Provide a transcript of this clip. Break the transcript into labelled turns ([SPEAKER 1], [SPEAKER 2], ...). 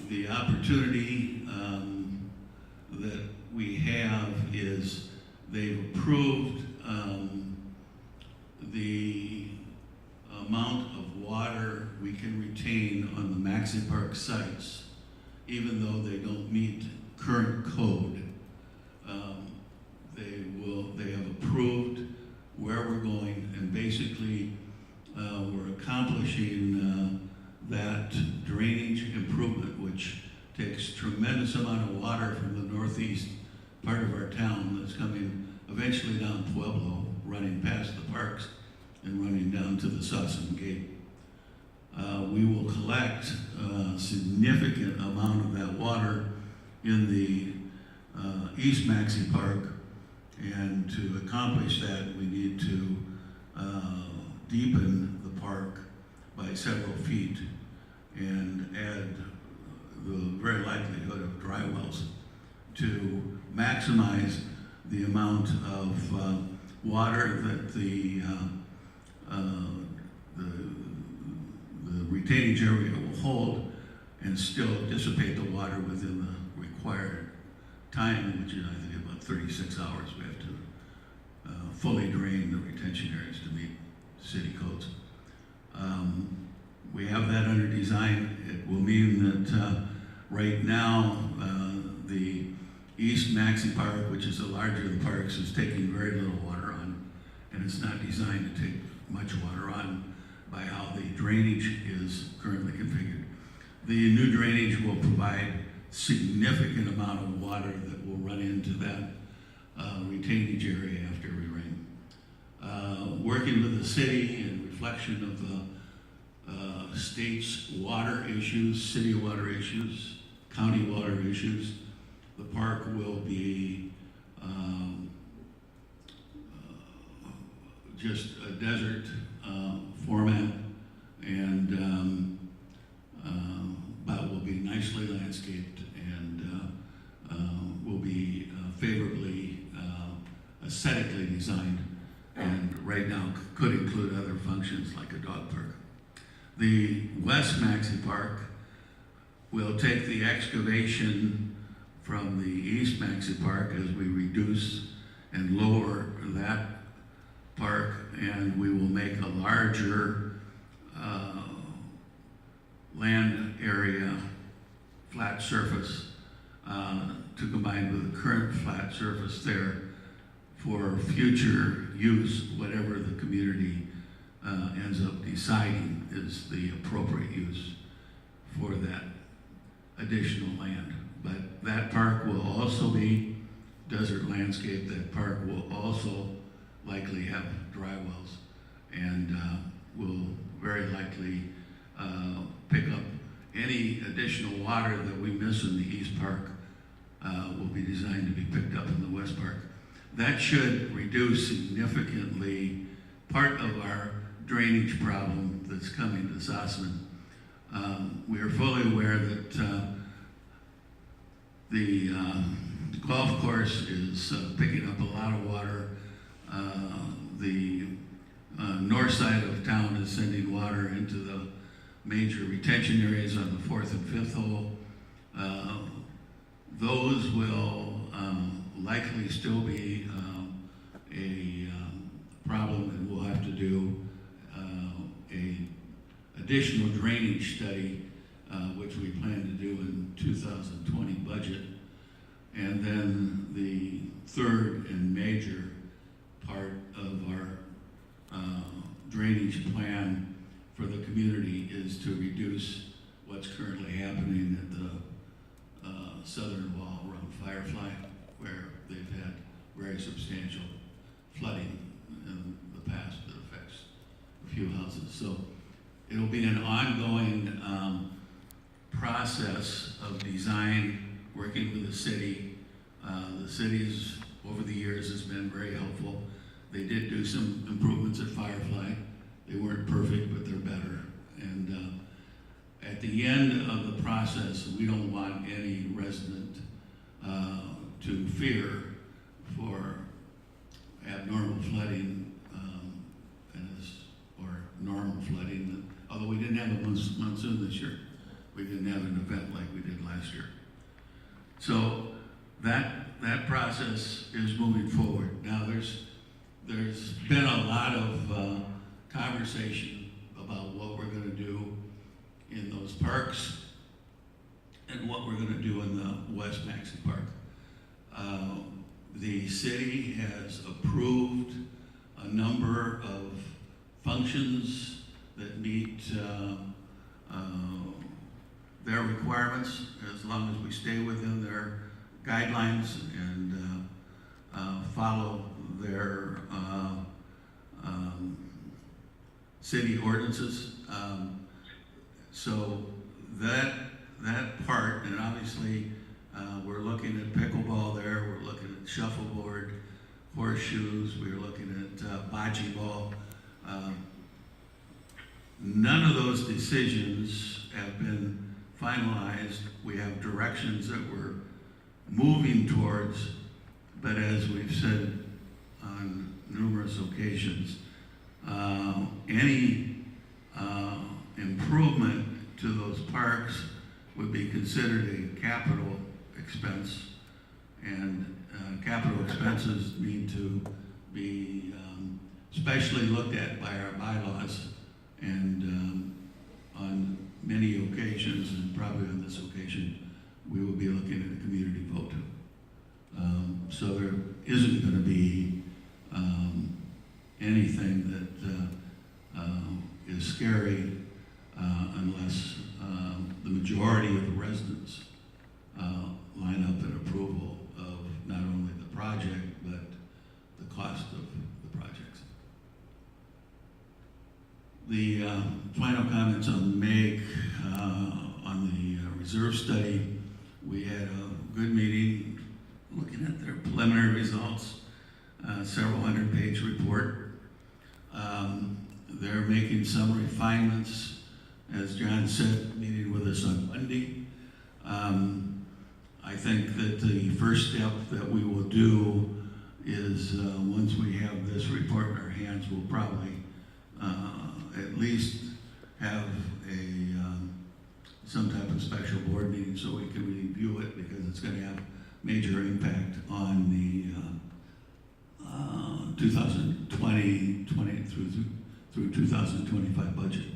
[SPEAKER 1] the opportunity that we have is they've approved the amount of water we can retain on the Maxi Park sites, even though they don't meet current code. They have approved where we're going, and basically we're accomplishing that drainage improvement, which takes tremendous amount of water from the northeast part of our town that's coming eventually down Pueblo, running past the parks and running down to the Sossaman Gate. We will collect a significant amount of that water in the East Maxi Park, and to accomplish that, we need to deepen the park by several feet and add the very likelihood of dry wells to maximize the amount of water that the retainage area will hold, and still dissipate the water within the required time, which is, I think, about 36 hours. We have to fully drain the retention areas to meet city codes. We have that under design. It will mean that right now the East Maxi Park, which is the larger of the parks, is taking very little water on, and it's not designed to take much water on by how the drainage is currently configured. The new drainage will provide significant amount of water that will run into that retainage area after we rain. Working with the city in reflection of the state's water issues, city water issues, county water issues, the park will be just a desert format, and but will be nicely landscaped and will be favorably aesthetically designed, and right now could include other functions like a dog park. The West Maxi Park will take the excavation from the East Maxi Park as we reduce and lower that park, and we will make a larger land area, flat surface, to combine with the current flat surface there for future use, whatever the community ends up deciding is the appropriate use for that additional land. But that park will also be desert landscape. That park will also likely have dry wells, and will very likely pick up any additional water that we miss in the East Park. Will be designed to be picked up in the West Park. That should reduce significantly part of our drainage problem that's coming to Sossaman. We are fully aware that the golf course is picking up a lot of water. The north side of town is sending water into the major retention areas on the 4th and 5th hole. Those will likely still be a problem, and we'll have to do a additional drainage study, which we plan to do in 2020 budget. And then the third and major part of our drainage plan for the community is to reduce what's currently happening at the southern wall around Firefly, where they've had very substantial flooding in the past that affects a few houses. So it'll be an ongoing process of design, working with the city. The city's, over the years, has been very helpful. They did do some improvements at Firefly. They weren't perfect, but they're better. And at the end of the process, we don't want any resident to fear for abnormal flooding or normal flooding. Although we didn't have a monsoon this year, we didn't have an event like we did last year. So that process is moving forward. Now there's been a lot of conversation about what we're going to do in those parks and what we're going to do in the West Maxey Park. The city has approved a number of functions that meet their requirements, as long as we stay within their guidelines and follow their city ordinances. So that part, and obviously we're looking at pickleball there, we're looking at shuffleboard, horseshoes, we're looking at bocce ball. None of those decisions have been finalized. We have directions that we're moving towards, but as we've said on numerous occasions, any improvement to those parks would be considered a capital expense, and capital expenses need to be specially looked at by our bylaws, and on many occasions, and probably on this occasion, we will be looking at a community vote. So there isn't going to be anything that is scary unless the majority of the residents line up in approval of not only the project, but the cost of the projects. The final comments I'll make on the reserve study, we had a good meeting looking at their preliminary results, several hundred-page report. They're making some refinements, as John said, meeting with us on Monday. I think that the first step that we will do is once we have this report in our hands, we'll probably at least have some type of special board meeting so we can review it, because it's going to have major impact on the 2020 through 2025 budget.